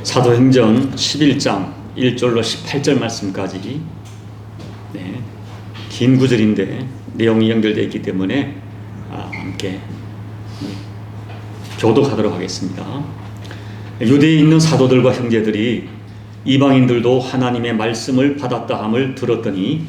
사도행전 11장 1절로 18절 말씀까지 긴 구절인데 내용이 연결되어 있기 때문에 함께 교독하도록 하겠습니다. 유대에 있는 사도들과 형제들이 이방인들도 하나님의 말씀을 받았다 함을 들었더니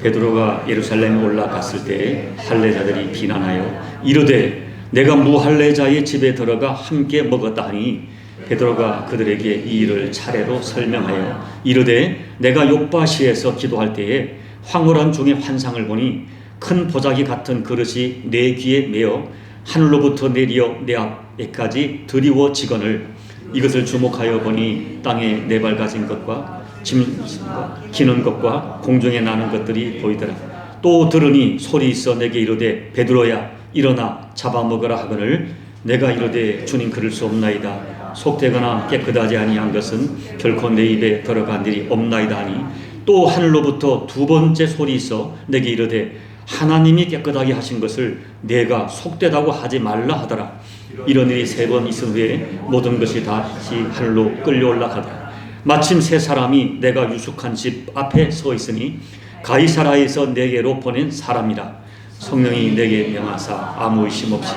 베드로가 예루살렘에 올라갔을 때 할례자들이 비난하여 이르되 내가 무할례자의 집에 들어가 함께 먹었다 하니 베드로가 그들에게 이 일을 차례로 설명하여 이르되 내가 욥바시에서 기도할 때에 황홀한 중에 환상을 보니 큰 보자기 같은 그릇이 내 귀에 매어 하늘로부터 내려 내 앞에까지 드리워지거늘 이것을 주목하여 보니 땅에 네 발 가진 것과 짐승과 기는 것과 공중에 나는 것들이 보이더라. 또 들으니 소리 있어 내게 이르되 베드로야 일어나 잡아먹으라 하거늘 내가 이르되 주님 그럴 수 없나이다. 속되거나 깨끗하지 아니한 것은 결코 내 입에 들어간 일이 없나이다 하니 또 하늘로부터 두 번째 소리 있어 내게 이르되 하나님이 깨끗하게 하신 것을 내가 속되다고 하지 말라 하더라. 이런 일이 세 번 있은 후에 모든 것이 다시 하늘로 끌려 올라가더라. 마침 세 사람이 내가 유숙한 집 앞에 서 있으니 가이사라에서 내게로 보낸 사람이라. 성령이 내게 명하사 아무 의심 없이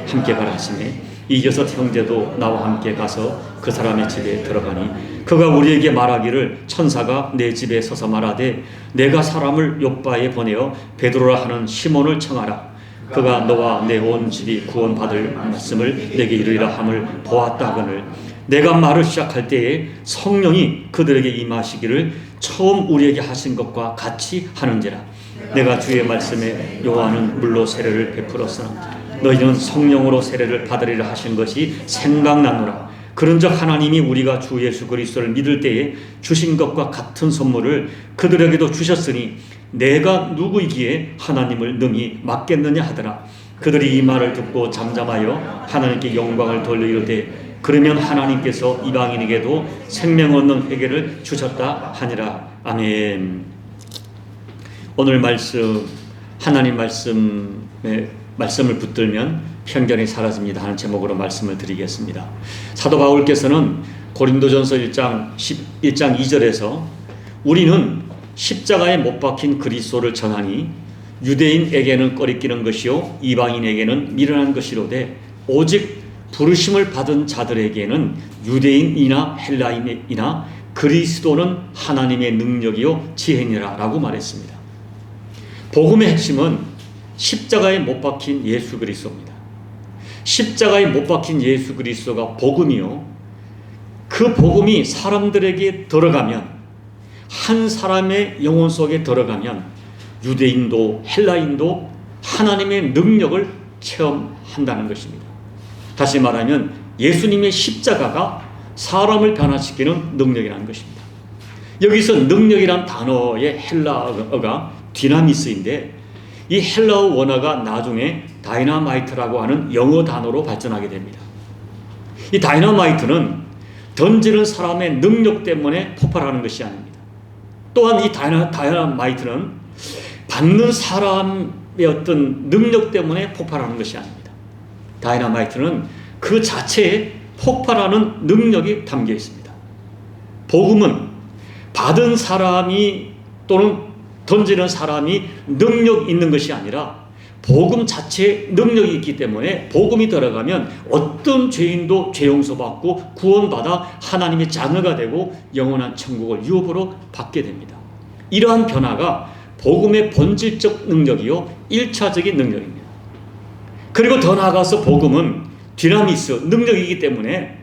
함께 가라 하시매 이 여섯 형제도 나와 함께 가서 그 사람의 집에 들어가니 그가 우리에게 말하기를 천사가 내 집에 서서 말하되 내가 사람을 욥바에 보내어 베드로라 하는 시몬을 청하라. 그가 너와 내 온 집이 구원받을 말씀을 내게 이르리라 함을 보았다 하거늘 내가 말을 시작할 때에 성령이 그들에게 임하시기를 처음 우리에게 하신 것과 같이 하는지라. 내가 주의 말씀에 요한은 물로 세례를 베풀었으나 너희는 성령으로 세례를 받으리라 하신 것이 생각나노라. 그런즉 하나님이 우리가 주 예수 그리스도를 믿을 때에 주신 것과 같은 선물을 그들에게도 주셨으니 내가 누구이기에 하나님을 능히 맡겠느냐 하더라. 그들이 이 말을 듣고 잠잠하여 하나님께 영광을 돌려 이르되 그러면 하나님께서 이방인에게도 생명 얻는 회개를 주셨다 하니라. 아멘. 오늘 말씀 하나님 말씀을 붙들면 편견이 사라집니다 하는 제목으로 말씀을 드리겠습니다. 사도 바울께서는 고린도전서 1장 2절에서 우리는 십자가에 못 박힌 그리스도를 전하니 유대인에게는 꺼리끼는 것이요 이방인에게는 미련한 것이로되 오직 부르심을 받은 자들에게는 유대인이나 헬라인이나 그리스도는 하나님의 능력이요 지혜니라 라고 말했습니다. 복음의 핵심은 십자가에 못 박힌 예수 그리스도입니다. 십자가에 못 박힌 예수 그리스도가 복음이요. 그 복음이 사람들에게 들어가면 한 사람의 영혼 속에 들어가면 유대인도 헬라인도 하나님의 능력을 체험한다는 것입니다. 다시 말하면 예수님의 십자가가 사람을 변화시키는 능력이라는 것입니다. 여기서 능력이란 단어의 헬라어가 디나미스인데 이 헬라어 원어가 나중에 다이너마이트라고 하는 영어 단어로 발전하게 됩니다. 이 다이너마이트는 던지는 사람의 능력 때문에 폭발하는 것이 아닙니다. 또한 이 다이너마이트는 받는 사람의 어떤 능력 때문에 폭발하는 것이 아닙니다. 다이너마이트는 그 자체에 폭발하는 능력이 담겨 있습니다. 복음은 받은 사람이 또는 던지는 사람이 능력 있는 것이 아니라 복음 자체에 능력이 있기 때문에 복음이 들어가면 어떤 죄인도 죄 용서받고 구원받아 하나님의 자녀가 되고 영원한 천국을 유업으로 받게 됩니다. 이러한 변화가 복음의 본질적 능력이요 1차적인 능력입니다. 그리고 더 나아가서 복음은 디나미스 능력이기 때문에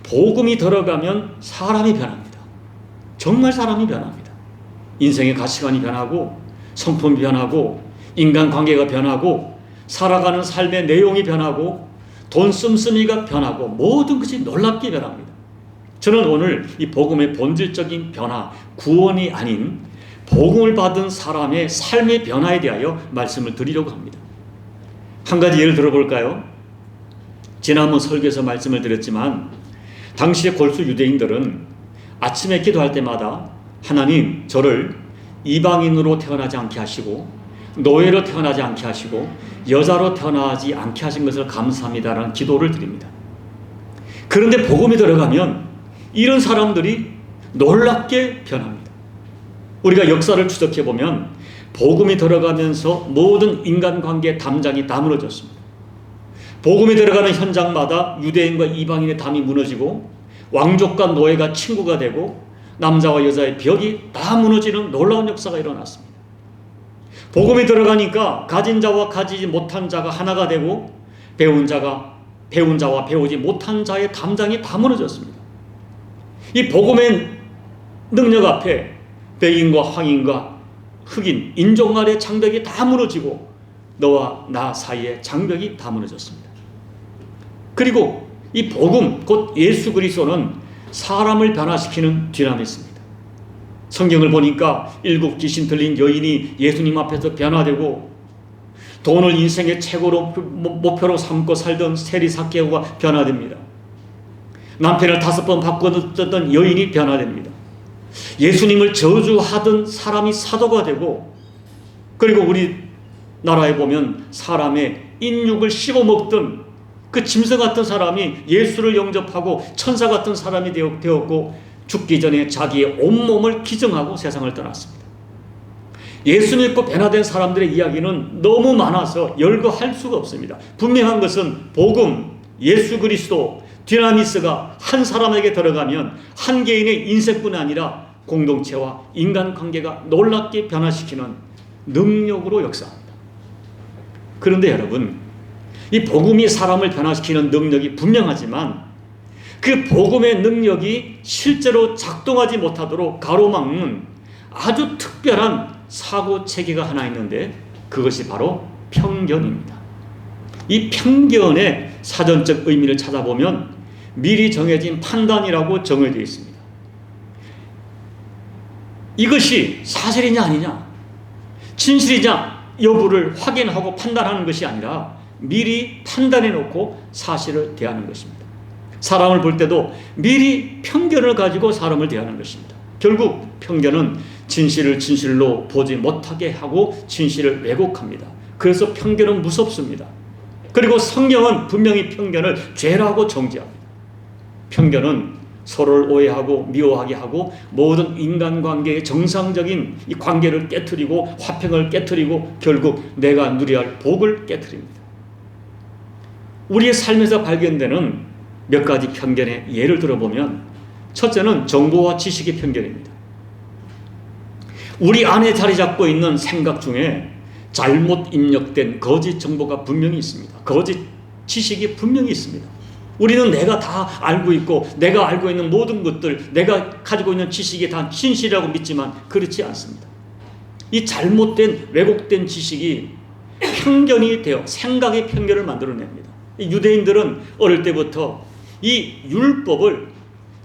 복음이 들어가면 사람이 변합니다. 정말 사람이 변합니다. 인생의 가치관이 변하고 성품이 변하고 인간관계가 변하고 살아가는 삶의 내용이 변하고 돈 씀씀이가 변하고 모든 것이 놀랍게 변합니다. 저는 오늘 이 복음의 본질적인 변화, 구원이 아닌 복음을 받은 사람의 삶의 변화에 대하여 말씀을 드리려고 합니다. 한 가지 예를 들어볼까요? 지난번 설교에서 말씀을 드렸지만 당시의 골수 유대인들은 아침에 기도할 때마다 하나님 저를 이방인으로 태어나지 않게 하시고 노예로 태어나지 않게 하시고 여자로 태어나지 않게 하신 것을 감사합니다라는 기도를 드립니다. 그런데 복음이 들어가면 이런 사람들이 놀랍게 변합니다. 우리가 역사를 추적해보면 복음이 들어가면서 모든 인간관계의 담장이 다 무너졌습니다. 복음이 들어가는 현장마다 유대인과 이방인의 담이 무너지고 왕족과 노예가 친구가 되고 남자와 여자의 벽이 다 무너지는 놀라운 역사가 일어났습니다. 복음이 들어가니까 가진 자와 가지지 못한 자가 하나가 되고 배운 자와 배우지 못한 자의 담장이 다 무너졌습니다. 이 복음의 능력 앞에 백인과 황인과 흑인, 인종 간의 장벽이 다 무너지고 너와 나 사이의 장벽이 다 무너졌습니다. 그리고 이 복음, 곧 예수 그리스도는 사람을 변화시키는 디나미스입니다. 성경을 보니까 7 귀신 들린 여인이 예수님 앞에서 변화되고 돈을 인생의 최고로 목표로 삼고 살던 세리 삭개오가 변화됩니다. 남편을 5번 바꿔줬던 여인이 변화됩니다. 예수님을 저주하던 사람이 사도가 되고, 그리고 우리나라에 보면 사람의 인육을 씹어먹던 그 짐승 같은 사람이 예수를 영접하고 천사 같은 사람이 되었고 죽기 전에 자기의 온몸을 기증하고 세상을 떠났습니다. 예수 믿고 변화된 사람들의 이야기는 너무 많아서 열거할 수가 없습니다. 분명한 것은 복음, 예수 그리스도, 디나미스가 한 사람에게 들어가면 한 개인의 인생뿐 아니라 공동체와 인간관계가 놀랍게 변화시키는 능력으로 역사합니다. 그런데 여러분, 이 복음이 사람을 변화시키는 능력이 분명하지만 그 복음의 능력이 실제로 작동하지 못하도록 가로막는 아주 특별한 사고체계가 하나 있는데 그것이 바로 편견입니다. 이 편견의 사전적 의미를 찾아보면 미리 정해진 판단이라고 정해져 있습니다. 이것이 사실이냐 아니냐, 진실이냐 여부를 확인하고 판단하는 것이 아니라 미리 판단해 놓고 사실을 대하는 것입니다. 사람을 볼 때도 미리 편견을 가지고 사람을 대하는 것입니다. 결국 편견은 진실을 진실로 보지 못하게 하고 진실을 왜곡합니다. 그래서 편견은 무섭습니다. 그리고 성경은 분명히 편견을 죄라고 정죄합니다. 편견은 서로를 오해하고 미워하게 하고 모든 인간관계의 정상적인 이 관계를 깨트리고 화평을 깨트리고 결국 내가 누려야 할 복을 깨트립니다. 우리의 삶에서 발견되는 몇 가지 편견의 예를 들어보면 첫째는 정보와 지식의 편견입니다. 우리 안에 자리 잡고 있는 생각 중에 잘못 입력된 거짓 정보가 분명히 있습니다. 거짓 지식이 분명히 있습니다. 우리는 내가 다 알고 있고 내가 알고 있는 모든 것들, 내가 가지고 있는 지식이 다 진실이라고 믿지만 그렇지 않습니다. 이 잘못된 왜곡된 지식이 편견이 되어 생각의 편견을 만들어냅니다. 유대인들은 어릴 때부터 이 율법을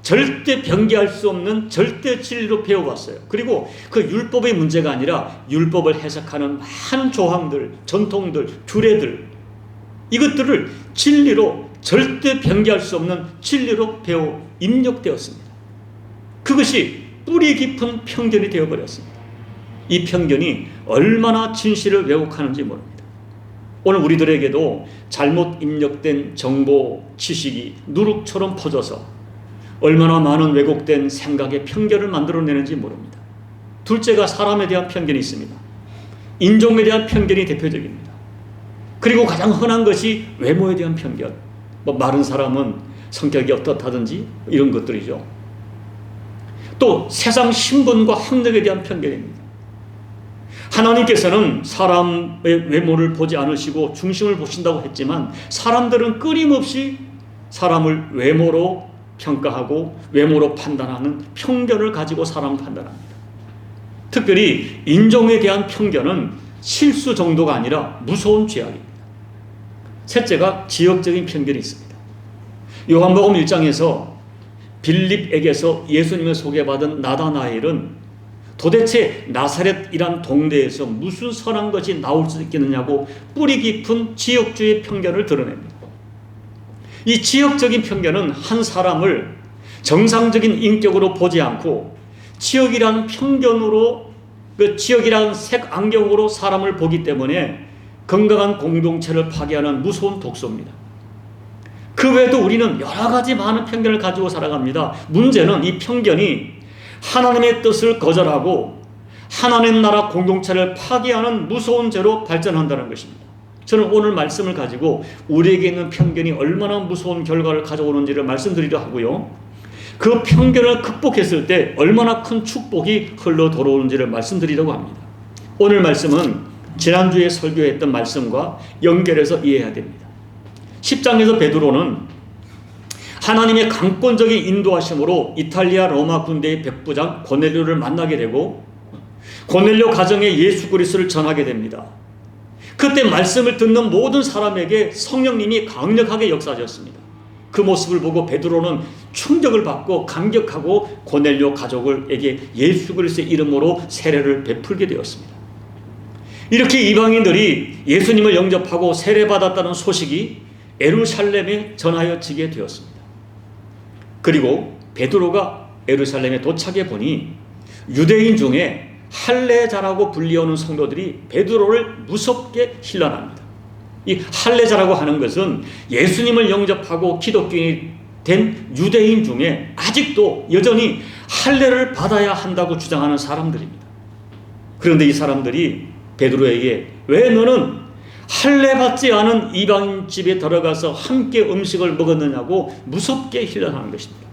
절대 변개할 수 없는 절대 진리로 배워왔어요. 그리고 그 율법의 문제가 아니라 율법을 해석하는 많은 조항들, 전통들, 규례들, 이것들을 진리로 절대 변개할 수 없는 진리로 배워 입력되었습니다. 그것이 뿌리 깊은 편견이 되어버렸습니다. 이 편견이 얼마나 진실을 왜곡하는지 모릅니다. 오늘 우리들에게도 잘못 입력된 정보, 지식이 누룩처럼 퍼져서 얼마나 많은 왜곡된 생각의 편견을 만들어내는지 모릅니다. 둘째가 사람에 대한 편견이 있습니다. 인종에 대한 편견이 대표적입니다. 그리고 가장 흔한 것이 외모에 대한 편견. 마른 사람은 성격이 어떻다든지 이런 것들이죠. 또 세상 신분과 학력에 대한 편견입니다. 하나님께서는 사람의 외모를 보지 않으시고 중심을 보신다고 했지만 사람들은 끊임없이 사람을 외모로 평가하고 외모로 판단하는 편견을 가지고 사람을 판단합니다. 특별히 인종에 대한 편견은 실수 정도가 아니라 무서운 죄악입니다. 셋째가 지역적인 편견이 있습니다. 요한복음 1장에서 빌립에게서 예수님을 소개받은 나다나엘은 도대체 나사렛이란 동네에서 무슨 선한 것이 나올 수 있겠느냐고 뿌리 깊은 지역주의 편견을 드러냅니다. 이 지역적인 편견은 한 사람을 정상적인 인격으로 보지 않고 지역이라는 편견으로, 그 지역이라는 색 안경으로 사람을 보기 때문에 건강한 공동체를 파괴하는 무서운 독소입니다. 그 외에도 우리는 여러 가지 많은 편견을 가지고 살아갑니다. 문제는 이 편견이 하나님의 뜻을 거절하고 하나님 나라 공동체를 파괴하는 무서운 죄로 발전한다는 것입니다. 저는 오늘 말씀을 가지고 우리에게 있는 편견이 얼마나 무서운 결과를 가져오는지를 말씀드리려 하고요. 그 편견을 극복했을 때 얼마나 큰 축복이 흘러 들어오는지를 말씀드리려고 합니다. 오늘 말씀은 지난주에 설교했던 말씀과 연결해서 이해해야 됩니다. 10장에서 베드로는 하나님의 강권적인 인도하심으로 이탈리아 로마 군대의 백부장 고넬료를 만나게 되고 고넬료 가정에 예수 그리스도를 전하게 됩니다. 그때 말씀을 듣는 모든 사람에게 성령님이 강력하게 역사하셨습니다. 그 모습을 보고 베드로는 충격을 받고 감격하고 고넬료 가족에게 예수 그리스도의 이름으로 세례를 베풀게 되었습니다. 이렇게 이방인들이 예수님을 영접하고 세례받았다는 소식이 예루살렘에 전하여지게 되었습니다. 그리고 베드로가 예루살렘에 도착해 보니 유대인 중에 할례자라고 불리우는 성도들이 베드로를 무섭게 힐난합니다. 이 할례자라고 하는 것은 예수님을 영접하고 기독교인이 된 유대인 중에 아직도 여전히 할례를 받아야 한다고 주장하는 사람들입니다. 그런데 이 사람들이 베드로에게 왜 너는 할례 받지 않은 이방인 집에 들어가서 함께 음식을 먹었느냐고 무섭게 힐난하는 것입니다.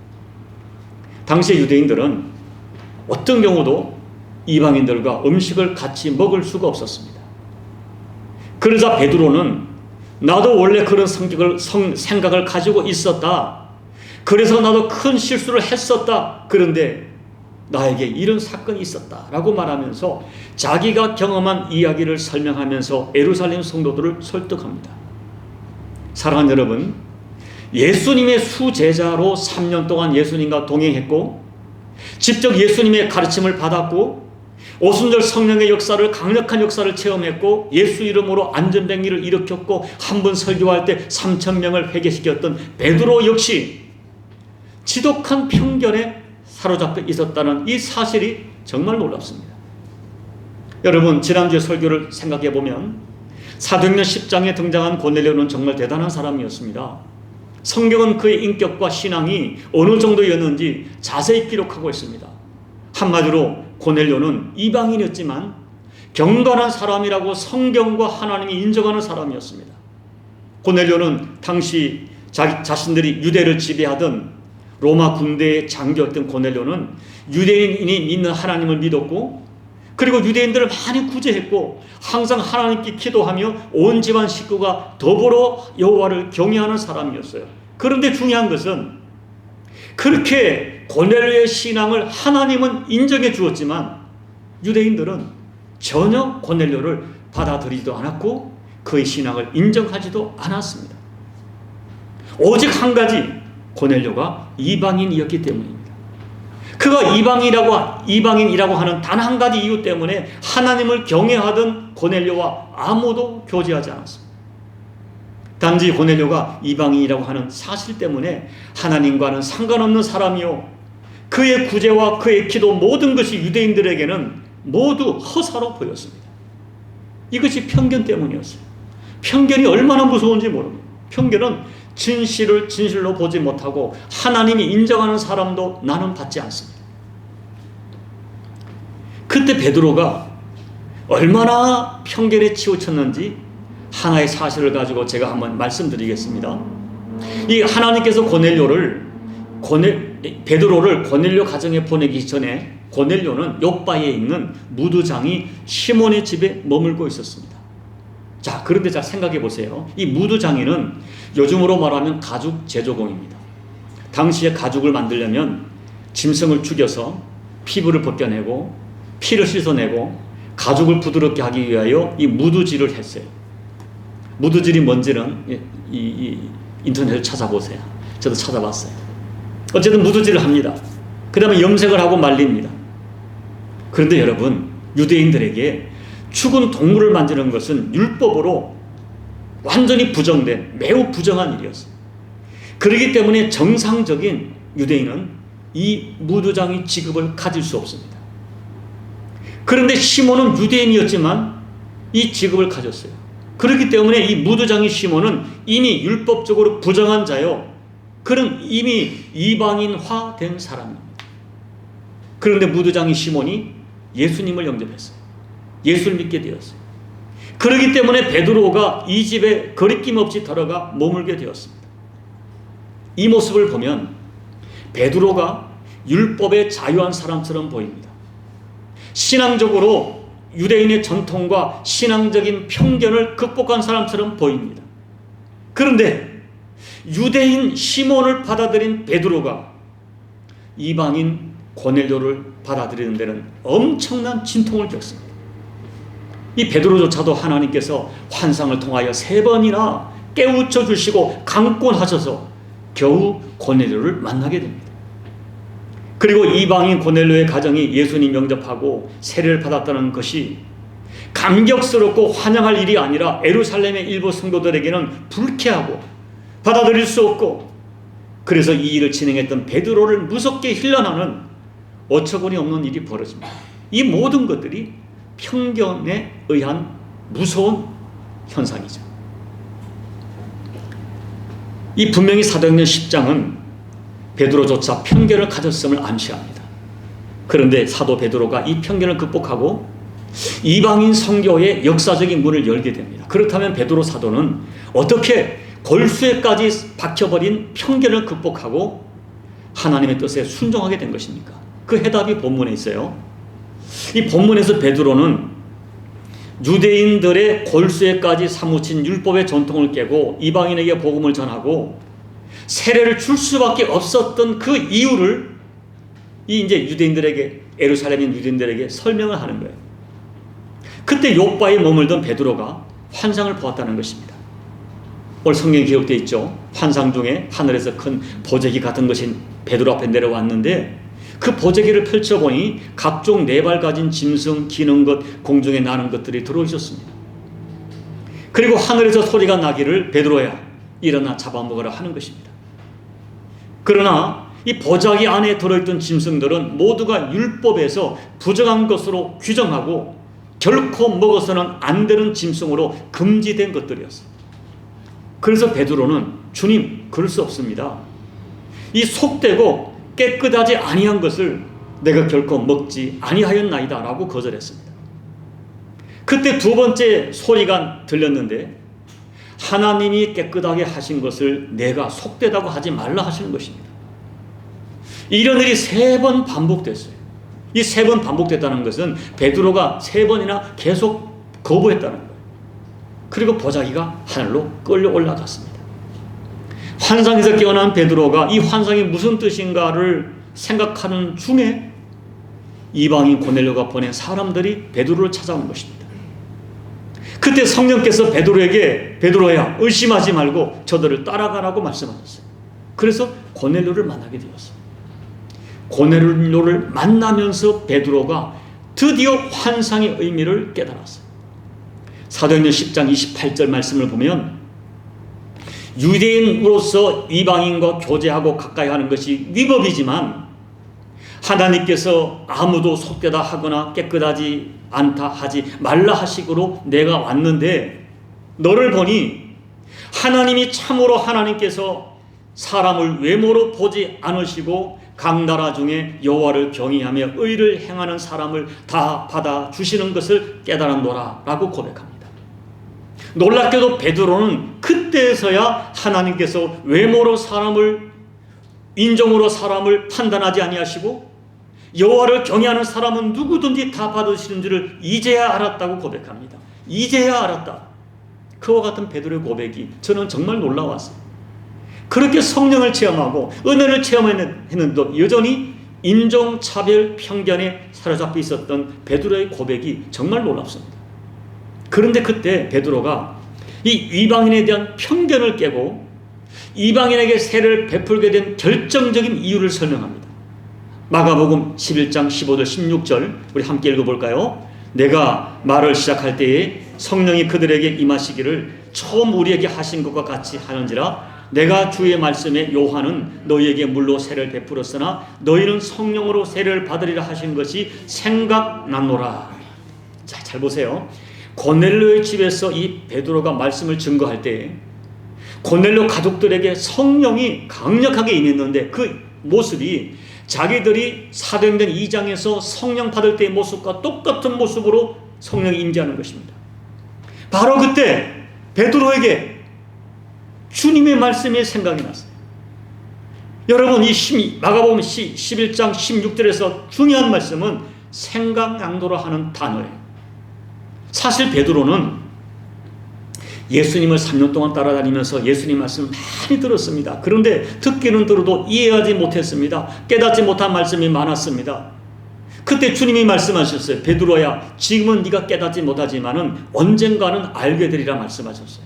당시 유대인들은 어떤 경우도 이방인들과 음식을 같이 먹을 수가 없었습니다. 그러자 베드로는 나도 원래 그런 생각을 가지고 있었다. 그래서 나도 큰 실수를 했었다. 그런데 나에게 이런 사건이 있었다 라고 말하면서 자기가 경험한 이야기를 설명하면서 예루살렘 성도들을 설득합니다. 사랑하는 여러분, 예수님의 수제자로 3년 동안 예수님과 동행했고 직접 예수님의 가르침을 받았고 오순절 성령의 역사를 강력한 역사를 체험했고 예수 이름으로 안전병기를 일으켰고 한 번 설교할 때 3,000명을 회개시켰던 베드로 역시 지독한 편견에 사로잡혀 있었다는 이 사실이 정말 놀랍습니다. 여러분, 지난주에 설교를 생각해 보면 사도행전 10장에 등장한 고넬료는 정말 대단한 사람이었습니다. 성경은 그의 인격과 신앙이 어느 정도였는지 자세히 기록하고 있습니다. 한마디로 고넬료는 이방인이었지만 경건한 사람이라고 성경과 하나님이 인정하는 사람이었습니다. 고넬료는 당시 자신들이 유대를 지배하던 로마 군대의 장교였던 고넬료는 유대인이 믿는 하나님을 믿었고 그리고 유대인들을 많이 구제했고 항상 하나님께 기도하며 온 집안 식구가 더불어 여호와를 경외하는 사람이었어요. 그런데 중요한 것은 그렇게 고넬료의 신앙을 하나님은 인정해 주었지만 유대인들은 전혀 고넬료를 받아들이지도 않았고 그의 신앙을 인정하지도 않았습니다. 오직 한 가지, 고넬료가 이방인이었기 때문입니다. 그가 이방인이라고 하는 단 한 가지 이유 때문에 하나님을 경외하던 고넬료와 아무도 교제하지 않았습니다. 단지 고넬료가 이방인이라고 하는 사실 때문에 하나님과는 상관없는 사람이요 그의 구제와 그의 기도 모든 것이 유대인들에게는 모두 허사로 보였습니다. 이것이 편견 때문이었어요. 편견이 얼마나 무서운지 모릅니다. 편견은 진실을 진실로 보지 못하고 하나님이 인정하는 사람도 나는 받지 않습니다. 그때 베드로가 얼마나 편견에 치우쳤는지 하나의 사실을 가지고 제가 한번 말씀드리겠습니다. 이 하나님께서 베드로를 고넬료 가정에 보내기 전에 고넬료는 요바에 있는 무두장이 시몬의 집에 머물고 있었습니다. 자, 그런데 잘 생각해 보세요. 이 무두장이는 요즘으로 말하면 가죽 제조공입니다. 당시에 가죽을 만들려면 짐승을 죽여서 피부를 벗겨내고 피를 씻어내고 가죽을 부드럽게 하기 위하여 이 무두질을 했어요. 무두질이 뭔지는 인터넷에 찾아보세요. 저도 찾아봤어요. 어쨌든 무두질을 합니다. 그 다음에 염색을 하고 말립니다. 그런데 여러분, 유대인들에게 죽은 동물을 만지는 것은 율법으로 완전히 부정된 매우 부정한 일이었어요. 그렇기 때문에 정상적인 유대인은 이 무두장이 직업을 가질 수 없습니다. 그런데 시몬은 유대인이었지만 이 직업을 가졌어요. 그렇기 때문에 이 무두장이 시몬은 이미 율법적으로 부정한 자요, 그는 이미 이방인화된 사람입니다. 그런데 무두장이 시몬이 예수님을 영접했어요. 예수를 믿게 되었어요. 그렇기 때문에 베드로가 이 집에 거리낌 없이 들어가 머물게 되었습니다. 이 모습을 보면 베드로가 율법에 자유한 사람처럼 보입니다. 신앙적으로 유대인의 전통과 신앙적인 편견을 극복한 사람처럼 보입니다. 그런데 유대인 시몬을 받아들인 베드로가 이방인 고넬료를 받아들이는 데는 엄청난 진통을 겪습니다. 이 베드로조차도 하나님께서 환상을 통하여 3번이나 깨우쳐 주시고 강권하셔서 겨우 고넬료를 만나게 됩니다. 그리고 이방인 고넬료의 가정이 예수님 영접하고 세례를 받았다는 것이 감격스럽고 환영할 일이 아니라 예루살렘의 일부 성도들에게는 불쾌하고 받아들일 수 없고, 그래서 이 일을 진행했던 베드로를 무섭게 힐난하는 어처구니 없는 일이 벌어집니다. 이 모든 것들이 편견에 의한 무서운 현상이죠. 이 분명히 사도행전 10장은 베드로조차 편견을 가졌음을 암시합니다. 그런데 사도 베드로가 이 편견을 극복하고 이방인 선교의 역사적인 문을 열게 됩니다. 그렇다면 베드로 사도는 어떻게 골수에까지 박혀버린 편견을 극복하고 하나님의 뜻에 순종하게 된 것입니까? 그 해답이 본문에 있어요. 이 본문에서 베드로는 유대인들의 골수에까지 사무친 율법의 전통을 깨고 이방인에게 복음을 전하고 세례를 줄 수밖에 없었던 그 이유를 이제 유대인들에게, 예루살렘인 유대인들에게 설명을 하는 거예요. 그때 욥바에 머물던 베드로가 환상을 보았다는 것입니다. 오늘 성경에 기록되어 있죠. 환상 중에 하늘에서 큰 보재기 같은 것이 베드로 앞에 내려왔는데 그 보재기를 펼쳐보니 각종 4발 가진 짐승, 기는 것, 공중에 나는 것들이 들어있었습니다. 그리고 하늘에서 소리가 나기를 베드로야 일어나 잡아먹으라 하는 것입니다. 그러나 이 보자기 안에 들어있던 짐승들은 모두가 율법에서 부정한 것으로 규정하고 결코 먹어서는 안 되는 짐승으로 금지된 것들이었어요. 그래서 베드로는 주님, 그럴 수 없습니다. 이 속되고 깨끗하지 아니한 것을 내가 결코 먹지 아니하였나이다 라고 거절했습니다. 그때 2번째 소리가 들렸는데 하나님이 깨끗하게 하신 것을 내가 속되다고 하지 말라 하시는 것입니다. 이런 일이 3번 반복됐어요. 이 3번 반복됐다는 것은 베드로가 3번이나 계속 거부했다는 거예요. 그리고 보자기가 하늘로 끌려 올라갔습니다. 환상에서 깨어난 베드로가 이 환상이 무슨 뜻인가를 생각하는 중에 이방인 고넬료가 보낸 사람들이 베드로를 찾아온 것입니다. 그때 성령께서 베드로에게 베드로야 의심하지 말고 저들을 따라가라고 말씀하셨어요. 그래서 고넬료를 만나게 되었어요. 고넬료를 만나면서 베드로가 드디어 환상의 의미를 깨달았어요. 사도행전 10장 28절 말씀을 보면 유대인으로서 이방인과 교제하고 가까이 하는 것이 위법이지만 하나님께서 아무도 속되다 하거나 깨끗하지 않다 하지 말라 하시기로 내가 왔는데 너를 보니 하나님이 참으로 하나님께서 사람을 외모로 보지 않으시고 각 나라 중에 여호와를 경외하며 의를 행하는 사람을 다 받아주시는 것을 깨달았노라 라고 고백합니다. 놀랍게도 베드로는 그때서야 하나님께서 외모로 사람을, 인종으로 사람을 판단하지 아니하시고 여호와를 경외하는 사람은 누구든지 다 받으시는 줄을 이제야 알았다고 고백합니다. 이제야 알았다. 그와 같은 베드로의 고백이 저는 정말 놀라웠어요. 그렇게 성령을 체험하고 은혜를 체험했는데도 여전히 인종차별 편견에 사로잡혀 있었던 베드로의 고백이 정말 놀랍습니다. 그런데 그때 베드로가 이 이방인에 대한 편견을 깨고 이방인에게 세례를 베풀게 된 결정적인 이유를 설명합니다. 마가복음 11장 15절 16절 우리 함께 읽어볼까요? 내가 말을 시작할 때에 성령이 그들에게 임하시기를 처음 우리에게 하신 것과 같이 하는지라 내가 주의 말씀에 요한은 너희에게 물로 세례를 베풀었으나 너희는 성령으로 세례를 받으리라 하신 것이 생각났노라. 자, 잘 보세요. 고넬료의 집에서 이 베드로가 말씀을 증거할 때 고넬료 가족들에게 성령이 강력하게 임했는데 그 모습이 자기들이 사도행전 2장에서 성령 받을 때의 모습과 똑같은 모습으로 성령이 임재하는 것입니다. 바로 그때 베드로에게 주님의 말씀이 생각이 났어요. 여러분, 이 마가복음 11장 16절에서 중요한 말씀은 생각양도라 하는 단어예요. 사실 베드로는 예수님을 3년 동안 따라다니면서 예수님 말씀을 많이 들었습니다. 그런데 듣기는 들어도 이해하지 못했습니다. 깨닫지 못한 말씀이 많았습니다. 그때 주님이 말씀하셨어요. 베드로야, 지금은 네가 깨닫지 못하지만은 언젠가는 알게 되리라 말씀하셨어요.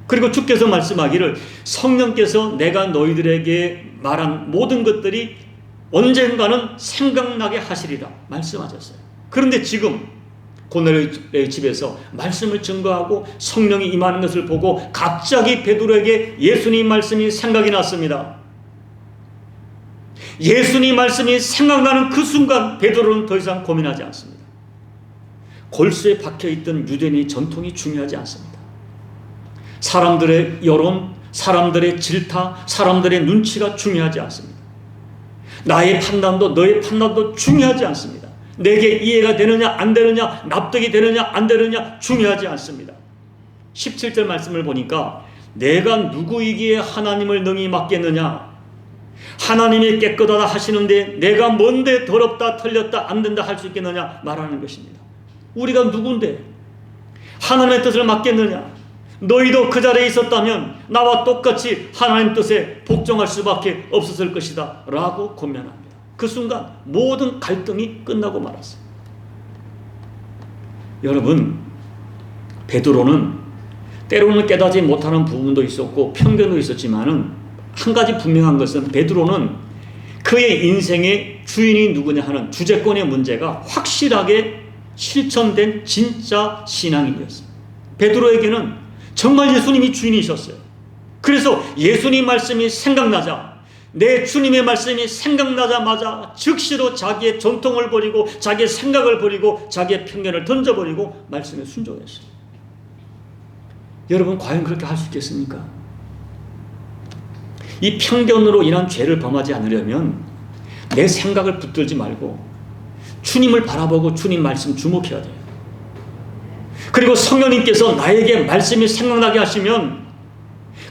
그리고 주께서 말씀하기를 성령께서 내가 너희들에게 말한 모든 것들이 언젠가는 생각나게 하시리라 말씀하셨어요. 그런데 지금 고넬료의 집에서 말씀을 증거하고 성령이 임하는 것을 보고 갑자기 베드로에게 예수님 말씀이 생각이 났습니다. 예수님 말씀이 생각나는 그 순간 베드로는 더 이상 고민하지 않습니다. 골수에 박혀있던 유대인의 전통이 중요하지 않습니다. 사람들의 여론, 사람들의 질타, 사람들의 눈치가 중요하지 않습니다. 나의 판단도 너의 판단도 중요하지 않습니다. 내게 이해가 되느냐 안 되느냐, 납득이 되느냐 안 되느냐 중요하지 않습니다. 17절 말씀을 보니까 내가 누구이기에 하나님을 능히 맡겠느냐, 하나님이 깨끗하다 하시는데 내가 뭔데 더럽다 틀렸다 안 된다 할 수 있겠느냐 말하는 것입니다. 우리가 누군데 하나님의 뜻을 맡겠느냐? 너희도 그 자리에 있었다면 나와 똑같이 하나님 뜻에 복종할 수밖에 없었을 것이다 라고 권면합니다. 그 순간 모든 갈등이 끝나고 말았어요. 여러분, 베드로는 때로는 깨닫지 못하는 부분도 있었고 편견도 있었지만은 한 가지 분명한 것은 베드로는 그의 인생의 주인이 누구냐 하는 주제권의 문제가 확실하게 실천된 진짜 신앙인이었어요. 베드로에게는 정말 예수님이 주인이셨어요. 그래서 예수님 말씀이 생각나자, 내 주님의 말씀이 생각나자마자 즉시로 자기의 전통을 버리고 자기의 생각을 버리고 자기의 편견을 던져버리고 말씀에 순종했어요. 여러분, 과연 그렇게 할 수 있겠습니까? 이 편견으로 인한 죄를 범하지 않으려면 내 생각을 붙들지 말고 주님을 바라보고 주님 말씀 주목해야 돼요. 그리고 성령님께서 나에게 말씀이 생각나게 하시면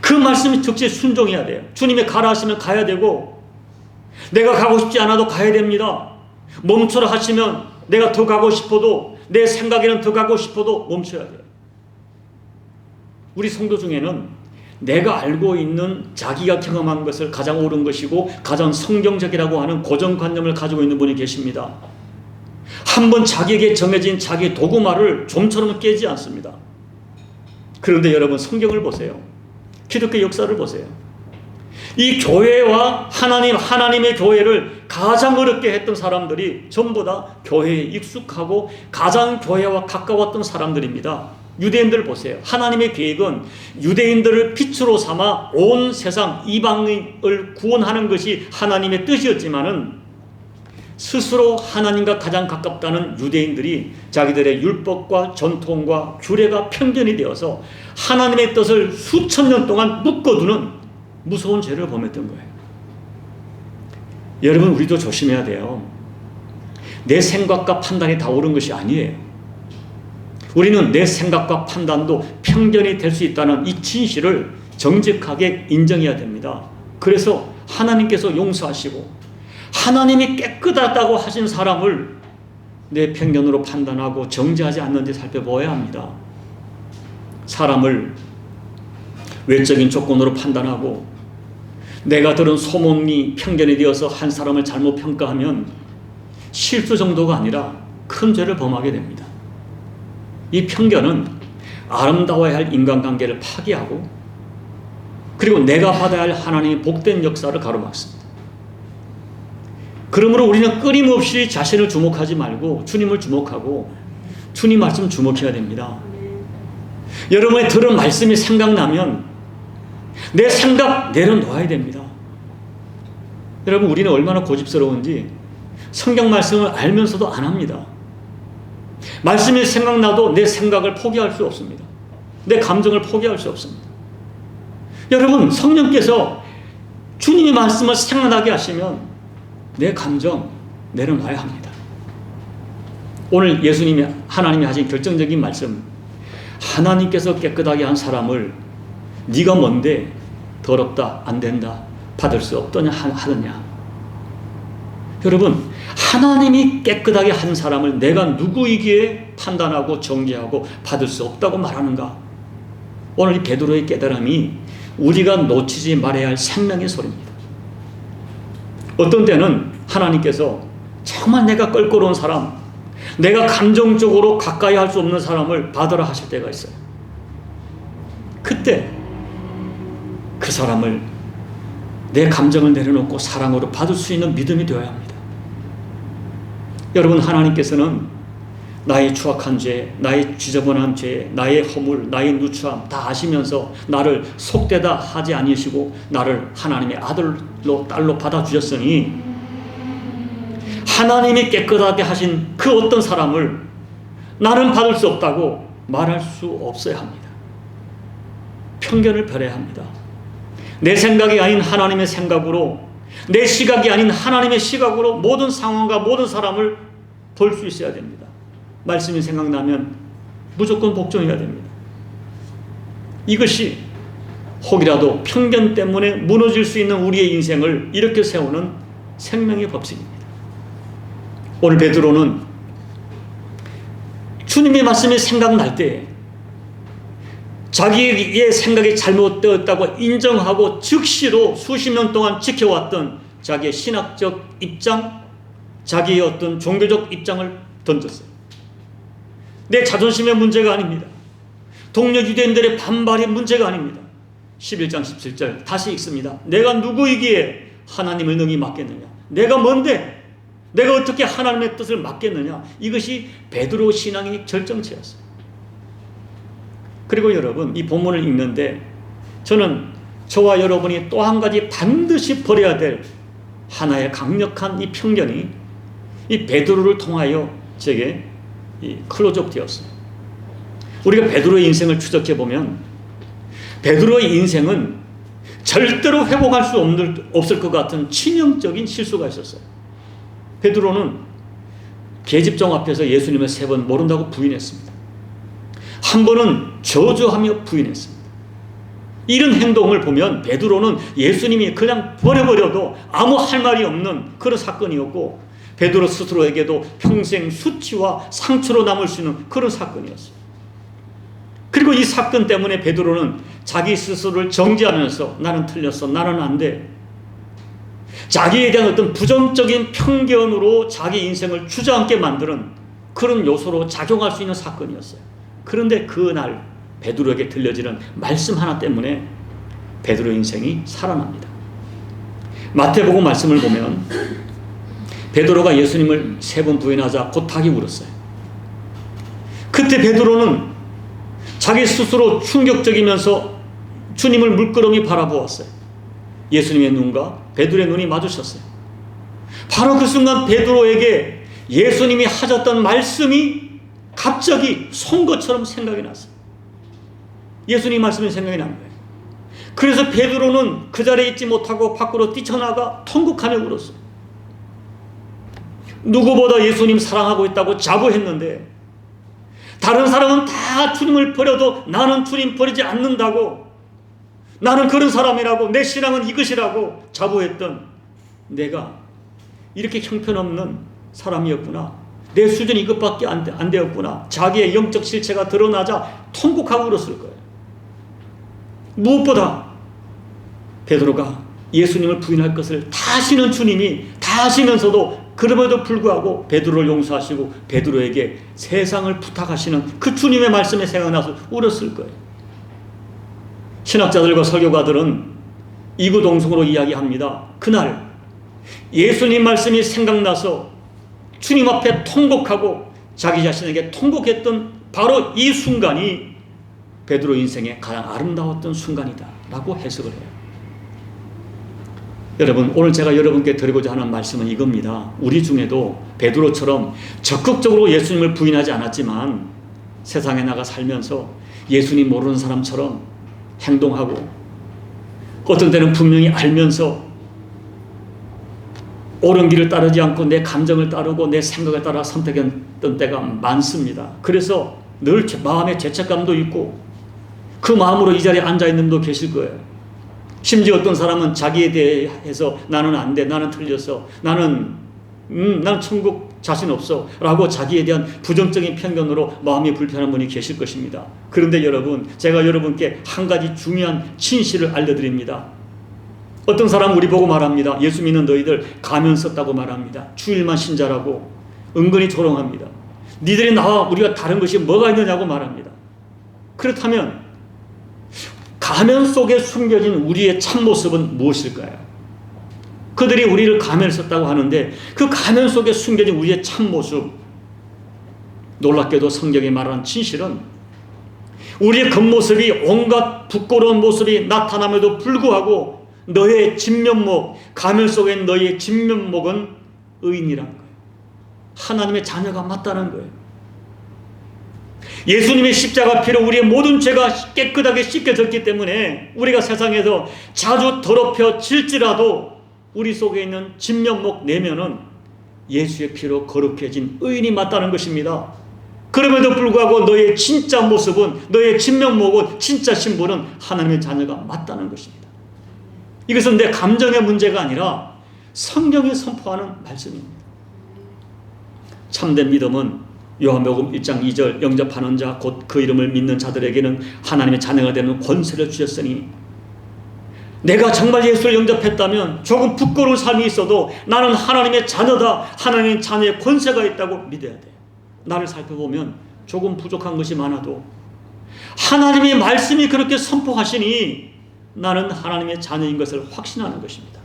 그 말씀이 즉시 순종해야 돼요. 주님이 가라 하시면 가야 되고, 내가 가고 싶지 않아도 가야 됩니다. 멈춰라 하시면 내가 더 가고 싶어도, 내 생각에는 더 가고 싶어도 멈춰야 돼요. 우리 성도 중에는 내가 알고 있는 자기가 경험한 것을 가장 옳은 것이고 가장 성경적이라고 하는 고정관념을 가지고 있는 분이 계십니다. 한번 자기에게 정해진 자기 도구마를 좀처럼 깨지 않습니다. 그런데 여러분, 성경을 보세요. 기독교 역사를 보세요. 이 교회와 하나님의 교회를 가장 어렵게 했던 사람들이 전부 다 교회에 익숙하고 가장 교회와 가까웠던 사람들입니다. 유대인들 보세요. 하나님의 계획은 유대인들을 빛으로 삼아 온 세상 이방인을 구원하는 것이 하나님의 뜻이었지만은 스스로 하나님과 가장 가깝다는 유대인들이 자기들의 율법과 전통과 규례가 편견이 되어서 하나님의 뜻을 수천 년 동안 묶어두는 무서운 죄를 범했던 거예요. 여러분, 우리도 조심해야 돼요. 내 생각과 판단이 다 옳은 것이 아니에요. 우리는 내 생각과 판단도 편견이 될 수 있다는 이 진실을 정직하게 인정해야 됩니다. 그래서 하나님께서 용서하시고 하나님이 깨끗하다고 하신 사람을 내 편견으로 판단하고 정죄하지 않는지 살펴보아야 합니다. 사람을 외적인 조건으로 판단하고 내가 들은 소문이 편견이 되어서 한 사람을 잘못 평가하면 실수 정도가 아니라 큰 죄를 범하게 됩니다. 이 편견은 아름다워야 할 인간관계를 파괴하고 그리고 내가 받아야 할 하나님의 복된 역사를 가로막습니다. 그러므로 우리는 끊임없이 자신을 주목하지 말고 주님을 주목하고 주님 말씀 주목해야 됩니다. 여러분의 들은 말씀이 생각나면 내 생각 내려놓아야 됩니다. 여러분, 우리는 얼마나 고집스러운지 성경 말씀을 알면서도 안 합니다. 말씀이 생각나도 내 생각을 포기할 수 없습니다. 내 감정을 포기할 수 없습니다. 여러분, 성령께서 주님의 말씀을 생각나게 하시면 내 감정 내려놔야 합니다. 오늘 예수님이 하나님이 하신 결정적인 말씀, 하나님께서 깨끗하게 한 사람을 네가 뭔데 더럽다 안 된다 받을 수 없더냐 하느냐. 여러분, 하나님이 깨끗하게 한 사람을 내가 누구이기에 판단하고 정죄하고 받을 수 없다고 말하는가. 오늘 이 베드로의 깨달음이 우리가 놓치지 말아야 할 생명의 소리입니다. 어떤 때는 하나님께서 정말 내가 껄끄러운 사람, 내가 감정적으로 가까이 할 수 없는 사람을 받으라 하실 때가 있어요. 그때 그 사람을 내 감정을 내려놓고 사랑으로 받을 수 있는 믿음이 되어야 합니다. 여러분, 하나님께서는 나의 추악한 죄, 나의 지저분한 죄, 나의 허물, 나의 누추함 다 아시면서 나를 속되다 하지 아니시고 나를 하나님의 아들로 딸로 받아주셨으니 하나님이 깨끗하게 하신 그 어떤 사람을 나는 받을 수 없다고 말할 수 없어야 합니다. 편견을 버려야 합니다. 내 생각이 아닌 하나님의 생각으로, 내 시각이 아닌 하나님의 시각으로 모든 상황과 모든 사람을 볼 수 있어야 됩니다. 말씀이 생각나면 무조건 복종해야 됩니다. 이것이 혹이라도 편견 때문에 무너질 수 있는 우리의 인생을 이렇게 세우는 생명의 법칙입니다. 오늘 베드로는 주님의 말씀이 생각날 때 자기의 생각이 잘못되었다고 인정하고 즉시로 수십 년 동안 지켜왔던 자기의 신학적 입장, 자기의 어떤 종교적 입장을 던졌어요. 내 자존심의 문제가 아닙니다. 동료 유대인들의 반발이 문제가 아닙니다. 11장 17절 다시 읽습니다. 내가 누구이기에 하나님을 능히 맡겠느냐. 내가 뭔데 내가 어떻게 하나님의 뜻을 맡겠느냐. 이것이 베드로 신앙의 절정체였어요. 그리고 여러분, 이 본문을 읽는데 저는 저와 여러분이 또 한 가지 반드시 버려야 될 하나의 강력한 이 편견이 이 베드로를 통하여 제게 클로즈업 되었어요. 우리가 베드로의 인생을 추적해 보면 베드로의 인생은 절대로 회복할 수 없을 것 같은 치명적인 실수가 있었어요. 베드로는 계집종 앞에서 예수님을 3번 모른다고 부인했습니다. 한 번은 저주하며 부인했습니다. 이런 행동을 보면 베드로는 예수님이 그냥 버려버려도 아무 할 말이 없는 그런 사건이었고, 베드로 스스로에게도 평생 수치와 상처로 남을 수 있는 그런 사건이었어요. 그리고 이 사건 때문에 베드로는 자기 스스로를 정죄하면서 나는 틀렸어, 나는 안 돼, 자기에 대한 어떤 부정적인 편견으로 자기 인생을 주저앉게 만드는 그런 요소로 작용할 수 있는 사건이었어요. 그런데 그날 베드로에게 들려지는 말씀 하나 때문에 베드로 인생이 살아납니다. 마태복음 말씀을 보면 베드로가 예수님을 3번 부인하자 곧 닭이 울었어요. 그때 베드로는 자기 스스로 충격적이면서 주님을 물끄러미 바라보았어요. 예수님의 눈과 베드로의 눈이 마주쳤어요. 바로 그 순간 베드로에게 예수님이 하셨던 말씀이 갑자기 선것처럼 생각이 났어요. 예수님 말씀이 생각이 난 거예요. 그래서 베드로는 그 자리에 있지 못하고 밖으로 뛰쳐나가 통곡하며 울었어요. 누구보다 예수님 사랑하고 있다고 자부했는데 다른 사람은 다 주님을 버려도 나는 주님 버리지 않는다고, 나는 그런 사람이라고, 내 신앙은 이것이라고 자부했던 내가 이렇게 형편없는 사람이었구나, 내 수준이 이것밖에 안 되었구나, 자기의 영적 실체가 드러나자 통곡하고 울었을 거예요. 무엇보다 베드로가 예수님을 부인할 것을 다 아시는 주님이 다 아시면서도 그럼에도 불구하고 베드로를 용서하시고 베드로에게 세상을 부탁하시는 그 주님의 말씀에 생각나서 울었을 거예요. 신학자들과 설교가들은 이구동성으로 이야기합니다. 그날 예수님 말씀이 생각나서 주님 앞에 통곡하고 자기 자신에게 통곡했던 바로 이 순간이 베드로 인생의 가장 아름다웠던 순간이다 라고 해석을 해요. 여러분, 오늘 제가 여러분께 드리고자 하는 말씀은 이겁니다. 우리 중에도 베드로처럼 적극적으로 예수님을 부인하지 않았지만 세상에 나가 살면서 예수님 모르는 사람처럼 행동하고, 어떤 때는 분명히 알면서 옳은 길을 따르지 않고 내 감정을 따르고 내 생각을 따라 선택했던 때가 많습니다. 그래서 늘 마음에 죄책감도 있고 그 마음으로 이 자리에 앉아있는 분도 계실 거예요. 심지어 어떤 사람은 자기에 대해서 나는 안 돼, 나는 틀렸어, 나는 천국 자신 없어 라고 자기에 대한 부정적인 편견으로 마음이 불편한 분이 계실 것입니다. 그런데 여러분, 제가 여러분께 한 가지 중요한 진실을 알려드립니다. 어떤 사람은 우리 보고 말합니다. 예수 믿는 너희들 가면 썼다고 말합니다. 주일만 신자라고 은근히 조롱합니다. 니들이 나와 우리가 다른 것이 뭐가 있느냐고 말합니다. 그렇다면 가면 속에 숨겨진 우리의 참모습은 무엇일까요? 그들이 우리를 가면을 썼다고 하는데 그 가면 속에 숨겨진 우리의 참모습, 놀랍게도 성경이 말하는 진실은 우리의 겉모습이 온갖 부끄러운 모습이 나타남에도 불구하고 너의 진면목, 가면 속에 너의 진면목은 의인이라는 거예요. 하나님의 자녀가 맞다는 거예요. 예수님의 십자가 피로 우리의 모든 죄가 깨끗하게 씻겨졌기 때문에 우리가 세상에서 자주 더럽혀질지라도 우리 속에 있는 진면목 내면은 예수의 피로 거룩해진 의인이 맞다는 것입니다. 그럼에도 불구하고 너의 진짜 모습은, 너의 진면목은, 진짜 신분은 하나님의 자녀가 맞다는 것입니다. 이것은 내 감정의 문제가 아니라 성경이 선포하는 말씀입니다. 참된 믿음은 요한복음 1장 2절 영접하는 자 곧 그 이름을 믿는 자들에게는 하나님의 자녀가 되는 권세를 주셨으니, 내가 정말 예수를 영접했다면 조금 부끄러운 삶이 있어도 나는 하나님의 자녀다, 하나님의 자녀의 권세가 있다고 믿어야 돼요. 나를 살펴보면 조금 부족한 것이 많아도 하나님의 말씀이 그렇게 선포하시니 나는 하나님의 자녀인 것을 확신하는 것입니다.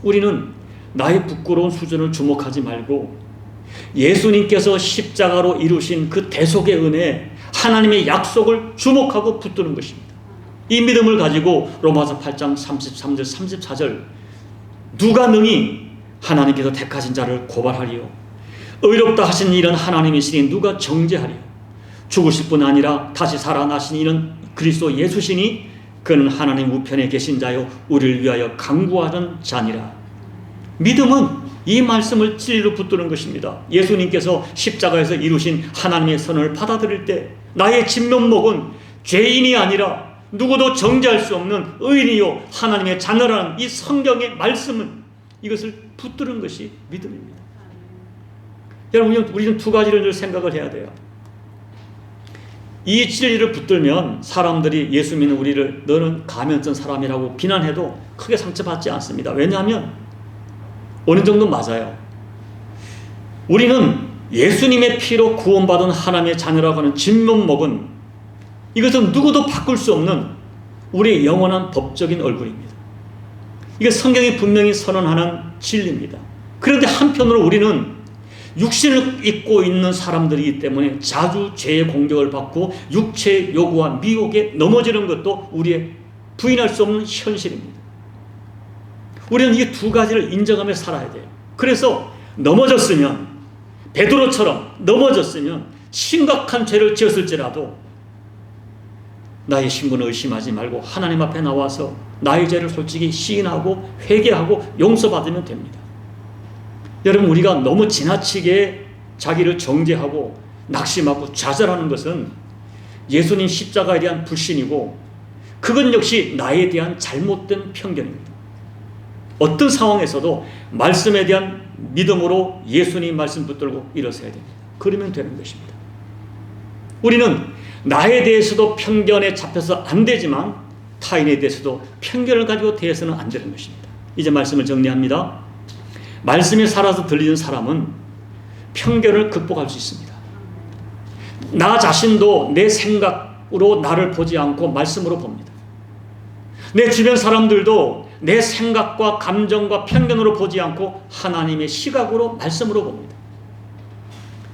우리는 나의 부끄러운 수준을 주목하지 말고 예수님께서 십자가로 이루신 그 대속의 은혜, 하나님의 약속을 주목하고 붙드는 것입니다. 이 믿음을 가지고 로마서 8장 33절 34절 누가 능히 하나님께서 택하신 자를 고발하리요, 의롭다 하신 이는 하나님이시니 누가 정죄하리요, 죽으실 뿐 아니라 다시 살아나신 이는 그리스도 예수시니 그는 하나님 우편에 계신 자요 우리를 위하여 간구하는 자니라. 믿음은 이 말씀을 진리로 붙드는 것입니다. 예수님께서 십자가에서 이루신 하나님의 선언을 받아들일 때 나의 진면목은 죄인이 아니라 누구도 정죄할 수 없는 의인이요 하나님의 자녀라는 이 성경의 말씀은, 이것을 붙드는 것이 믿음입니다. 여러분, 우리는 두 가지를 늘 생각을 해야 돼요. 이 진리를 붙들면 사람들이 예수 믿는 우리를 너는 가면 쓴 사람이라고 비난해도 크게 상처받지 않습니다. 왜냐하면 어느 정도 맞아요. 우리는 예수님의 피로 구원받은 하나님의 자녀라고 하는 진면목은, 이것은 누구도 바꿀 수 없는 우리의 영원한 법적인 얼굴입니다. 이게 성경이 분명히 선언하는 진리입니다. 그런데 한편으로 우리는 육신을 입고 있는 사람들이기 때문에 자주 죄의 공격을 받고 육체의 요구와 미혹에 넘어지는 것도 우리의 부인할 수 없는 현실입니다. 우리는 이 두 가지를 인정하며 살아야 돼요. 그래서 넘어졌으면, 베드로처럼 넘어졌으면 심각한 죄를 지었을지라도 나의 신분을 의심하지 말고 하나님 앞에 나와서 나의 죄를 솔직히 시인하고 회개하고 용서받으면 됩니다. 여러분, 우리가 너무 지나치게 자기를 정죄하고 낙심하고 좌절하는 것은 예수님 십자가에 대한 불신이고, 그건 역시 나에 대한 잘못된 편견입니다. 어떤 상황에서도 말씀에 대한 믿음으로 예수님 말씀 붙들고 일어서야 됩니다. 그러면 되는 것입니다. 우리는 나에 대해서도 편견에 잡혀서 안 되지만 타인에 대해서도 편견을 가지고 대해서는 안 되는 것입니다. 이제 말씀을 정리합니다. 말씀에 살아서 들리는 사람은 편견을 극복할 수 있습니다. 나 자신도 내 생각으로 나를 보지 않고 말씀으로 봅니다. 내 주변 사람들도 내 생각과 감정과 편견으로 보지 않고 하나님의 시각으로, 말씀으로 봅니다.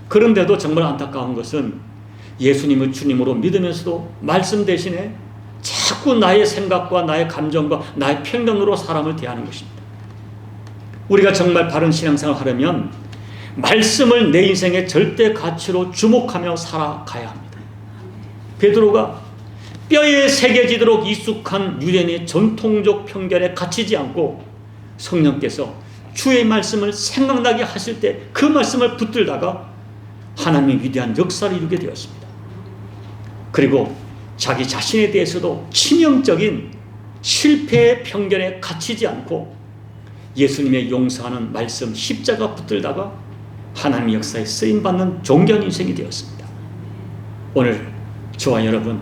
그런데도 정말 안타까운 것은 예수님을 주님으로 믿으면서도 말씀 대신에 자꾸 나의 생각과 나의 감정과 나의 편견으로 사람을 대하는 것입니다. 우리가 정말 바른 신앙생활을 하려면 말씀을 내 인생의 절대 가치로 주목하며 살아가야 합니다. 베드로가 뼈에 새겨지도록 익숙한 유대인의 전통적 편견에 갇히지 않고 성령께서 주의 말씀을 생각나게 하실 때 그 말씀을 붙들다가 하나님의 위대한 역사를 이루게 되었습니다. 그리고 자기 자신에 대해서도 치명적인 실패의 편견에 갇히지 않고 예수님의 용서하는 말씀 십자가 붙들다가 하나님의 역사에 쓰임받는 존귀한 인생이 되었습니다. 오늘 저와 여러분,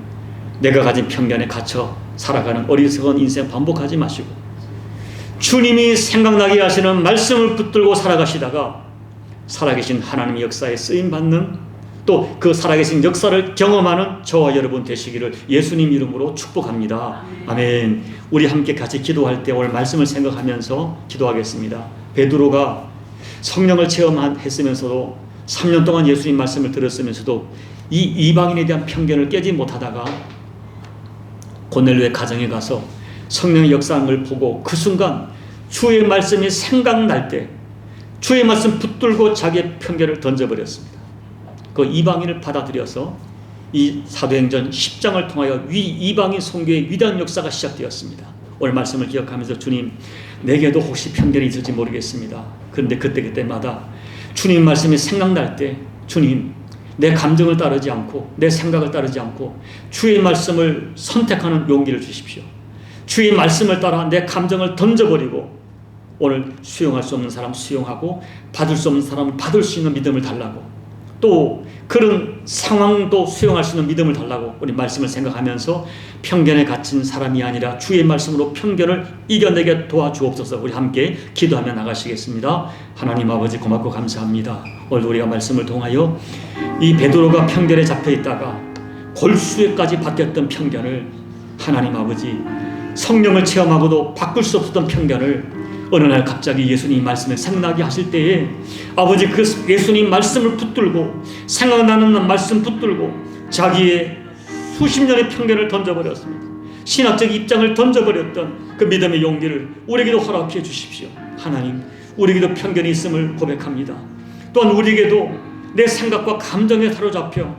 내가 가진 편견에 갇혀 살아가는 어리석은 인생 반복하지 마시고 주님이 생각나게 하시는 말씀을 붙들고 살아가시다가 살아계신 하나님의 역사에 쓰임받는, 또 그 살아계신 역사를 경험하는 저와 여러분 되시기를 예수님 이름으로 축복합니다. 아멘. 우리 함께 같이 기도할 때 오늘 말씀을 생각하면서 기도하겠습니다. 베드로가 성령을 체험했으면서도 3년 동안 예수님 말씀을 들었으면서도 이 이방인에 대한 편견을 깨지 못하다가 고넬료의 가정에 가서 성령의 역사하는 걸 보고 그 순간 주의 말씀이 생각날 때 주의 말씀 붙들고 자기의 편견을 던져버렸습니다. 그 이방인을 받아들여서 이 사도행전 10장을 통하여 이방인 선교의 위대한 역사가 시작되었습니다. 오늘 말씀을 기억하면서 주님, 내게도 혹시 편견이 있을지 모르겠습니다. 그런데 그때마다 주님 말씀이 생각날 때 주님, 내 감정을 따르지 않고 내 생각을 따르지 않고 주의 말씀을 선택하는 용기를 주십시오. 주의 말씀을 따라 내 감정을 던져버리고 오늘 수용할 수 없는 사람 수용하고 받을 수 없는 사람은 받을 수 있는 믿음을 달라고, 또 그런 상황도 수용할 수 있는 믿음을 달라고 우리 말씀을 생각하면서 편견에 갇힌 사람이 아니라 주의 말씀으로 편견을 이겨내게 도와주옵소서. 우리 함께 기도하며 나가시겠습니다. 하나님 아버지 고맙고 감사합니다. 오늘 우리가 말씀을 통하여 이 베드로가 편견에 잡혀 있다가 골수에까지 바뀌었던 편견을 하나님 아버지 성령을 체험하고도 바꿀 수 없었던 편견을 어느 날 갑자기 예수님 말씀을 생각나게 하실 때에 아버지 그 예수님 말씀을 붙들고 생각나는 말씀 붙들고 자기의 수십 년의 편견을 던져버렸습니다. 신학적 입장을 던져버렸던 그 믿음의 용기를 우리에게도 허락해 주십시오. 하나님, 우리에게도 편견이 있음을 고백합니다. 또한 우리에게도 내 생각과 감정에 사로잡혀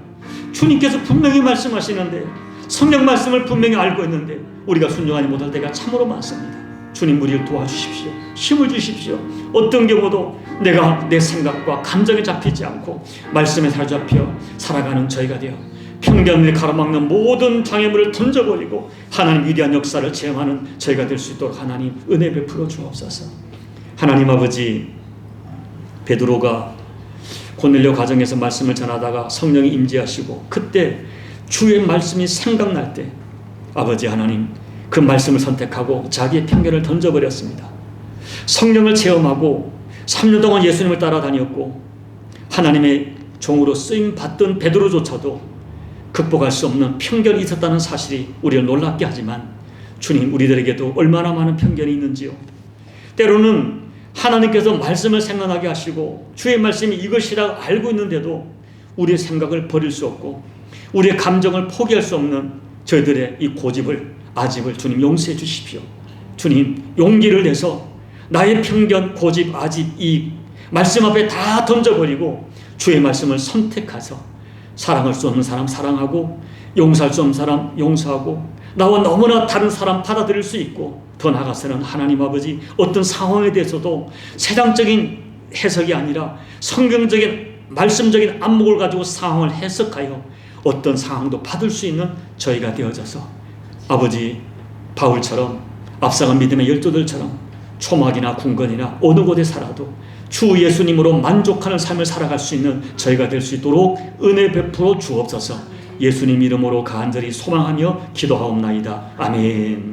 주님께서 분명히 말씀하시는데 성령 말씀을 분명히 알고 있는데 우리가 순종하지 못할 때가 참으로 많습니다. 주님, 우리를 도와주십시오. 힘을 주십시오. 어떤 경우도 내가 내 생각과 감정에 잡히지 않고 말씀에 사로잡혀 살아가는 저희가 되어 편견을 가로막는 모든 장애물을 던져버리고 하나님 위대한 역사를 체험하는 저희가 될 수 있도록 하나님 은혜 베풀어 주옵소서. 하나님 아버지, 베드로가 고넬료 가정에서 말씀을 전하다가 성령이 임재하시고 그때 주의 말씀이 생각날 때 아버지 하나님 그 말씀을 선택하고 자기의 편견을 던져버렸습니다. 성령을 체험하고 3년 동안 예수님을 따라다녔고 하나님의 종으로 쓰임받던 베드로조차도 극복할 수 없는 편견이 있었다는 사실이 우리를 놀랍게 하지만 주님, 우리들에게도 얼마나 많은 편견이 있는지요. 때로는 하나님께서 말씀을 생각나게 하시고 주의 말씀이 이것이라 알고 있는데도 우리의 생각을 버릴 수 없고 우리의 감정을 포기할 수 없는 저희들의 이 고집을, 아집을 주님 용서해 주십시오. 주님, 용기를 내서 나의 편견, 고집, 아집, 이 말씀 앞에 다 던져버리고 주의 말씀을 선택해서 사랑할 수 없는 사람 사랑하고 용서할 수 없는 사람 용서하고 나와 너무나 다른 사람 받아들일 수 있고 더 나아가서는 하나님 아버지 어떤 상황에 대해서도 세상적인 해석이 아니라 성경적인 말씀적인 안목을 가지고 상황을 해석하여 어떤 상황도 받을 수 있는 저희가 되어져서 아버지 바울처럼 앞서간 믿음의 열조들처럼 초막이나 궁건이나 어느 곳에 살아도 주 예수님으로 만족하는 삶을 살아갈 수 있는 저희가 될 수 있도록 은혜 베풀어 주옵소서. 예수님 이름으로 간절히 소망하며 기도하옵나이다. 아멘.